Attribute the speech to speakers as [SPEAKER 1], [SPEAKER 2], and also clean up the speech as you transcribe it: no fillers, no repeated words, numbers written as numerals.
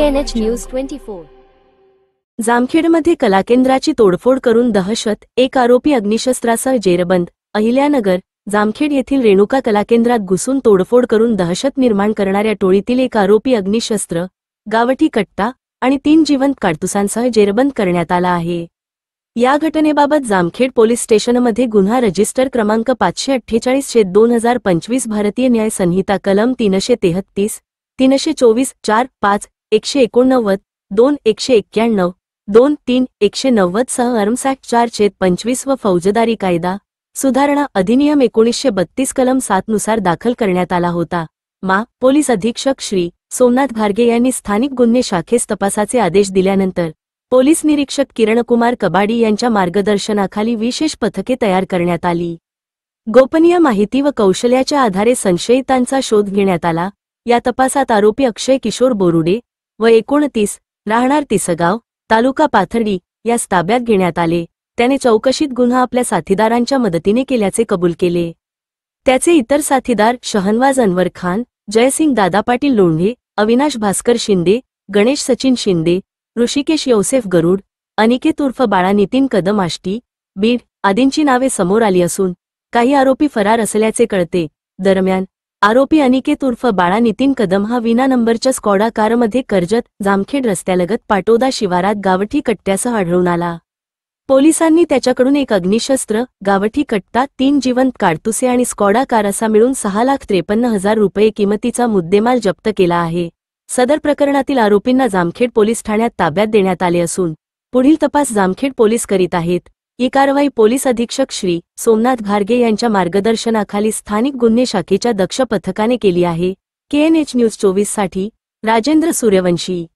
[SPEAKER 1] KNH news 24।
[SPEAKER 2] जामखेडमध्ये कलाकेंद्राची तोडफोड करून दहशत, एक आरोपी अग्निशस्त्रासह जेरबंद। अहिल्यानगर, जामखेड येथील रेणुका कलाकेंद्रात घुसून तोडफोड करून दहशत निर्माण करणाऱ्या टोळीतील एक आरोपी अग्निशस्त्र, गावठी कट्टा आणि 3 जिवंत काडतुसांसह जेरबंद करण्यात आला आहे। या घटनेबाबत जामखेड पोलीस स्टेशनमध्ये गुन्हा रजिस्टर क्रमांक 548/2025 भारतीय न्याय संहिता कलम 333, 324, 4, 5, 189, 2, 191, 2, 3, 190 सह आर्म्स ऍक्ट 4/25 व फौजदारी कायदा सुधारणा अधिनियम 1932 कलम 7 नुसार दाखल करण्यात आला होता। पोलीस अधीक्षक श्री सोमनाथ घारगे यांनी स्थानिक गुन्हे शाखेस तपासाचे आदेश दिल्यानंतर पोलीस निरीक्षक किरणकुमार कबाडी यांच्या मार्गदर्शनाखाली विशेष पथके तयार करण्यात आली। गोपनीय माहिती व कौशल्याच्या आधारे संशयितांचा शोध घेण्यात आला। या तपासात आरोपी अक्षय किशोर बोरुडे व 29, राहणार तिसगाव, तालुका पाथर्डी यास ताब्यात घेण्यात आले। त्याने चौकशीत गुन्हा आपल्या साथीदारांच्या मदतीने केल्याचे कबूल केले। त्याचे इतर साथीदार शहनवाज अनवर खान, जयसिंग दादा पाटील लोंढे, अविनाश भास्कर शिंदे, गणेश सचिन शिंदे, ऋषिकेश योसेफ गरुड, अनिकेत उर्फ बाळा नितीन कदम आष्टी, बीड आदींची नावे समोर आली असून काही आरोपी फरार असल्याचे कळते। दरम्यान आरोपी अनिकेत उर्फ बाळा नितीन कदम हा विना नंबरच्या स्कॉडा कारमध्ये कर्जत, जामखेड रस्त्यालगत पाटोदा शिवारात गावठी कट्ट्यासह आढळून आला। पोलिसांनी त्याच्याकडून एक अग्निशस्त्र, गावठी कट्टा, 3 जिवंत काडतुसे आणि स्कॉडा कार असा मिळून 6,53,000 रुपये किमतीचा मुद्देमाल जप्त केला आहे। सदर प्रकरणातील आरोपींना जामखेड पोलीस ठाण्यात ताब्यात देण्यात आले असून पुढील तपास जामखेड पोलीस करीत आहेत। ही कारवाई पोलीस अधीक्षक श्री सोमनाथ घारगे यांच्या मार्गदर्शनाखाली स्थानिक गुन्हे शाखेच्या दक्ष पथकाने केली आहे। KNH न्यूज 24 साठी राजेंद्र सूर्यवंशी।